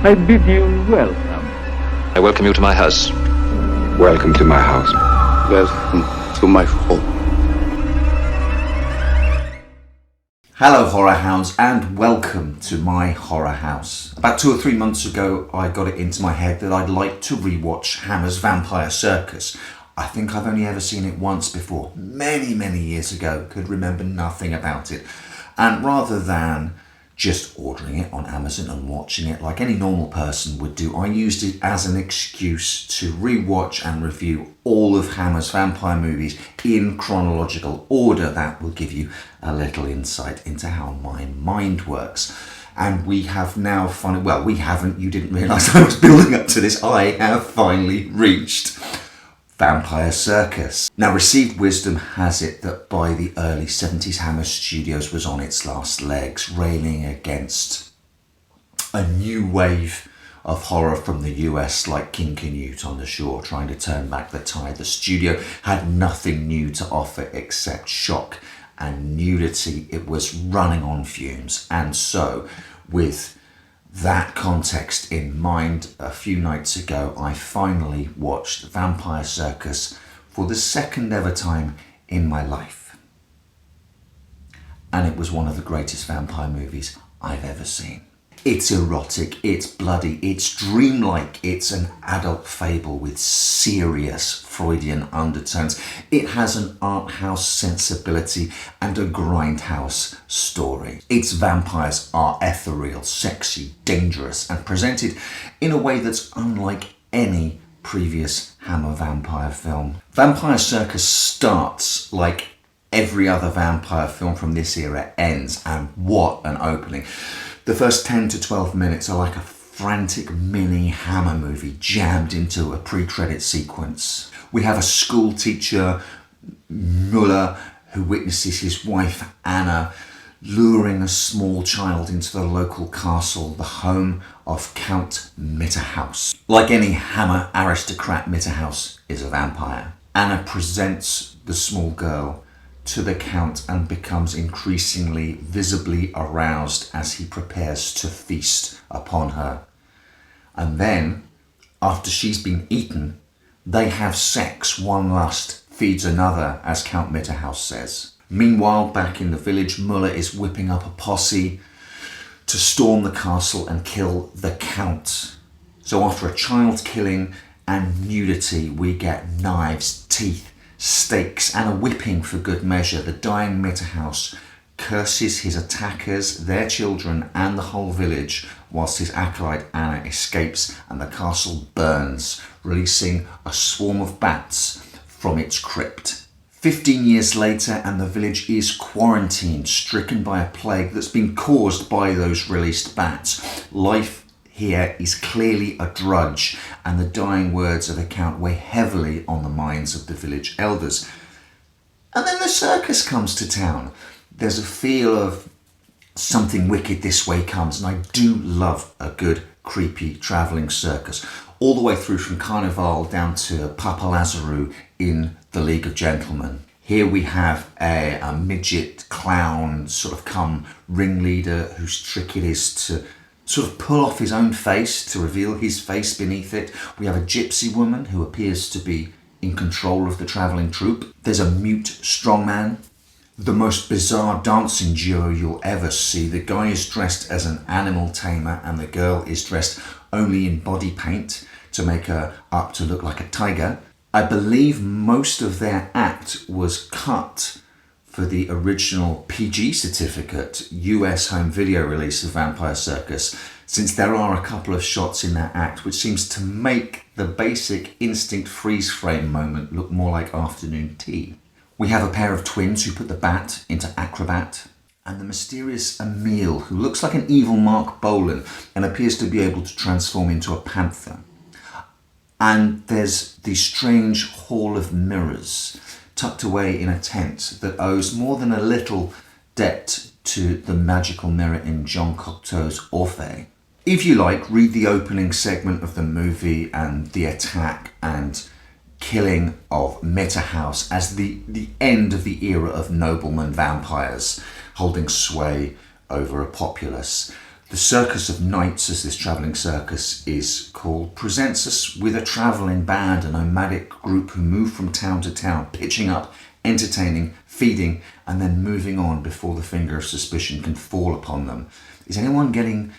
I bid you welcome. I welcome you to my house. Welcome to my house. Welcome to my home. Hello horror hounds and welcome to my horror house. About 2 or 3 months ago I got it into my head that I'd like to rewatch Hammer's Vampire Circus. I think I've only ever seen it once before, many years ago, could remember nothing about it. And rather than just ordering it on Amazon and watching it like any normal person would do, I used it as an excuse to rewatch and review all of Hammer's vampire movies in chronological order. That will give you a little insight into how my mind works. And we have now finally, well, we haven't, you didn't realise I was building up to this, I have finally reached Vampire Circus. Now, received wisdom has it that by the early 70s, Hammer Studios was on its last legs, railing against a new wave of horror from the US like King Canute on the Shore, trying to turn back the tide. The studio had nothing new to offer except shock and nudity. It was running on fumes. And so, with that context in mind, a few nights ago I finally watched Vampire Circus for the second ever time in my life. And it was one of the greatest vampire movies I've ever seen. It's erotic, it's bloody, it's dreamlike, it's an adult fable with serious Freudian undertones. It has an art house sensibility and a grindhouse story. Its vampires are ethereal, sexy, dangerous, and presented in a way that's unlike any previous Hammer vampire film. Vampire Circus starts like every other vampire film from this era ends, and what an opening. The first 10 to 12 minutes are like a frantic mini Hammer movie jammed into a pre-credit sequence. We have a school teacher, Muller, who witnesses his wife, Anna, luring a small child into the local castle, the home of Count Mitterhaus. Like any Hammer aristocrat, Mitterhaus is a vampire. Anna presents the small girl to the Count and becomes increasingly visibly aroused as he prepares to feast upon her. And then, after she's been eaten, they have sex. One lust feeds another, as Count Mitterhaus says. Meanwhile, back in the village, Muller is whipping up a posse to storm the castle and kill the Count. So after a child killing and nudity, we get knives, teeth, stakes, and a whipping for good measure. The dying Mitterhaus curses his attackers, their children, and the whole village, whilst his acolyte Anna escapes and the castle burns, releasing a swarm of bats from its crypt. 15 years later, and the village is quarantined, stricken by a plague that's been caused by those released bats. Life here is clearly a drudge, and the dying words of the Count weigh heavily on the minds of the village elders. And then the circus comes to town. There's a feel of something wicked this way comes, and I do love a good creepy travelling circus, all the way through from Carnival down to Papa Lazarou in The League of Gentlemen. Here we have a midget clown sort of come ringleader whose trick it is to sort of pull off his own face to reveal his face beneath it. We have a gypsy woman who appears to be in control of the travelling troupe. There's a mute strongman. The most bizarre dancing duo you'll ever see. The guy is dressed as an animal tamer and the girl is dressed only in body paint to make her up to look like a tiger. I believe most of their act was cut for the original PG certificate US home video release of Vampire Circus, since there are a couple of shots in that act which seems to make the basic instinct freeze frame moment look more like afternoon tea. We have a pair of twins who put the bat into acrobat, and the mysterious Emile, who looks like an evil Mark Bolan and appears to be able to transform into a panther. And there's the strange Hall of Mirrors, tucked away in a tent that owes more than a little debt to the magical mirror in Jean Cocteau's Orphée. If you like, read the opening segment of the movie and the attack and killing of Mitterhaus as the end of the era of nobleman vampires holding sway over a populace. The Circus of Nights, as this travelling circus is called, presents us with a travelling band, a nomadic group who move from town to town, pitching up, entertaining, feeding, and then moving on before the finger of suspicion can fall upon them. Is anyone getting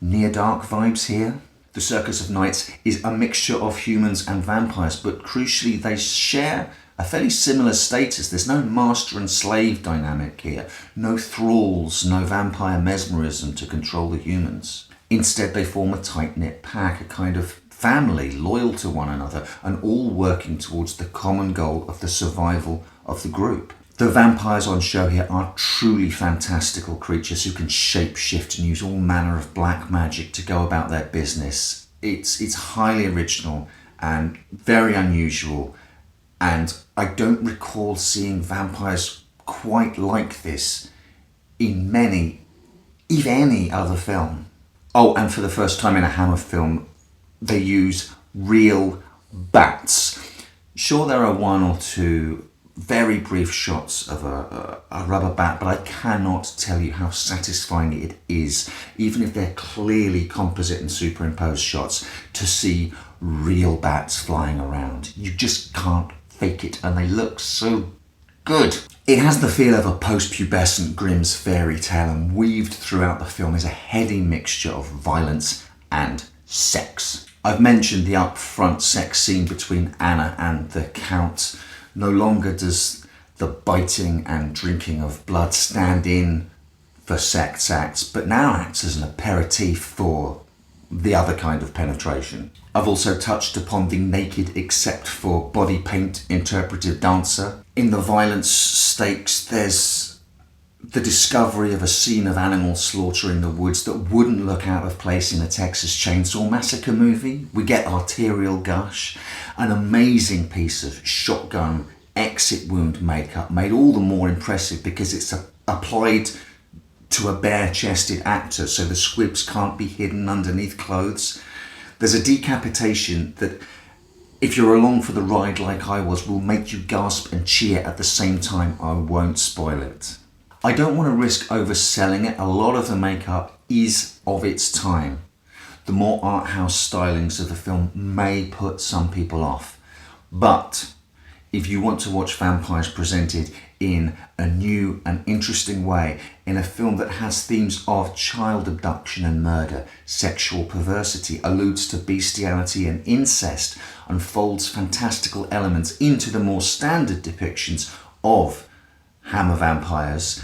Near Dark vibes here? The Circus of Nights is a mixture of humans and vampires, but crucially they share a fairly similar status. There's no master and slave dynamic here, no thralls, no vampire mesmerism to control the humans. Instead they form a tight-knit pack, a kind of family loyal to one another and all working towards the common goal of the survival of the group. The vampires on show here are truly fantastical creatures who can shape-shift and use all manner of black magic to go about their business. It's highly original and very unusual, and I don't recall seeing vampires quite like this in many, if any, other film. Oh, and for the first time in a Hammer film, they use real bats. Sure, there are one or two very brief shots of a rubber bat, but I cannot tell you how satisfying it is, even if they're clearly composite and superimposed shots, to see real bats flying around. You just can't fake it, and they look so good. It has the feel of a post-pubescent Grimm's fairy tale, and weaved throughout the film is a heady mixture of violence and sex. I've mentioned the up-front sex scene between Anna and the Count. No longer does the biting and drinking of blood stand in for sex acts, but now acts as an aperitif for the other kind of penetration. I've also touched upon the naked except for body paint interpretive dancer. In the violence stakes, there's the discovery of a scene of animal slaughter in the woods that wouldn't look out of place in a Texas Chainsaw Massacre movie. We get arterial gush, an amazing piece of shotgun exit wound makeup, made all the more impressive because it's applied to a bare-chested actor, so the squibs can't be hidden underneath clothes. There's a decapitation that, if you're along for the ride like I was, will make you gasp and cheer at the same time. I won't spoil it. I don't want to risk overselling it. A lot of the makeup is of its time. The more art house stylings of the film may put some people off. But if you want to watch vampires presented in a new and interesting way, in a film that has themes of child abduction and murder, sexual perversity, alludes to bestiality and incest, and folds fantastical elements into the more standard depictions of Hammer vampires,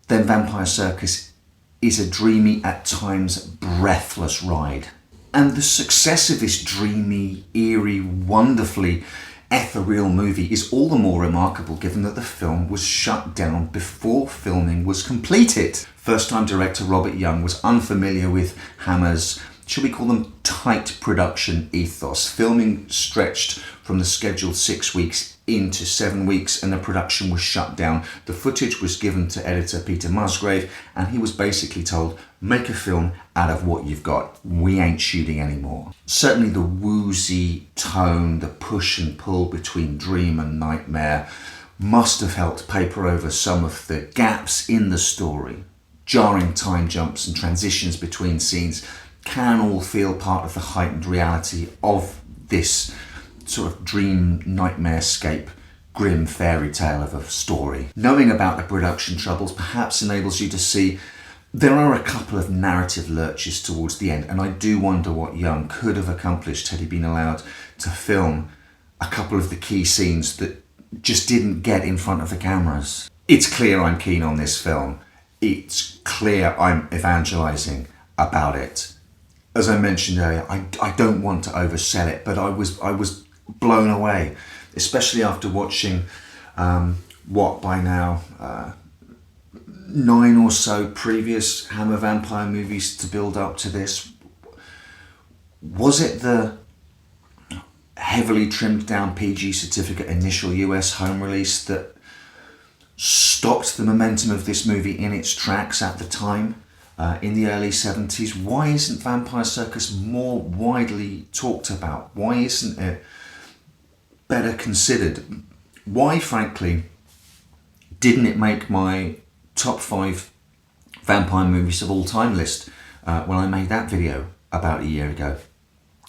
then Vampire Circus is a dreamy, at times breathless ride. And the success of this dreamy, eerie, wonderfully ethereal movie is all the more remarkable given that the film was shut down before filming was completed. First-time director Robert Young was unfamiliar with Hammer's, shall we call them, tight production ethos. Filming stretched from the scheduled 6 weeks into 7 weeks, and the production was shut down. The footage was given to editor Peter Musgrave, and he was basically told, make a film out of what you've got. We ain't shooting anymore. Certainly the woozy tone, the push and pull between dream and nightmare must have helped paper over some of the gaps in the story. Jarring time jumps and transitions between scenes can all feel part of the heightened reality of this sort of dream nightmare-scape grim fairy tale of a story. Knowing about the production troubles perhaps enables you to see there are a couple of narrative lurches towards the end, and I do wonder what Young could have accomplished had he been allowed to film a couple of the key scenes that just didn't get in front of the cameras. It's clear I'm keen on this film. It's clear I'm evangelizing about it. As I mentioned earlier, I don't want to oversell it, but I was blown away, especially after watching what by now 9 or so previous Hammer vampire movies to build up to this. Was it the heavily trimmed down PG certificate initial US home release that stopped the momentum of this movie in its tracks at the time? In the early 70s, why isn't Vampire Circus more widely talked about? Why isn't it better considered? Why, frankly, didn't it make my top 5 vampire movies of all time list when I made that video about a year ago,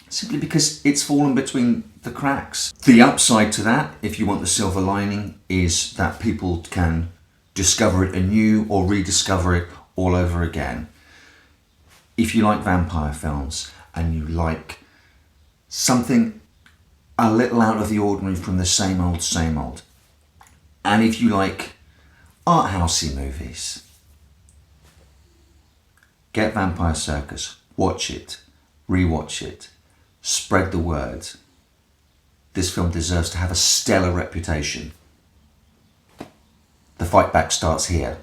simply because it's fallen between the cracks. The upside to that, if you want the silver lining, is that people can discover it anew or rediscover it all over again. If you like vampire films and you like something a little out of the ordinary from the same old, and if you like art housey movies, get Vampire Circus, watch it, rewatch it, spread the word. This film deserves to have a stellar reputation. The fight back starts here.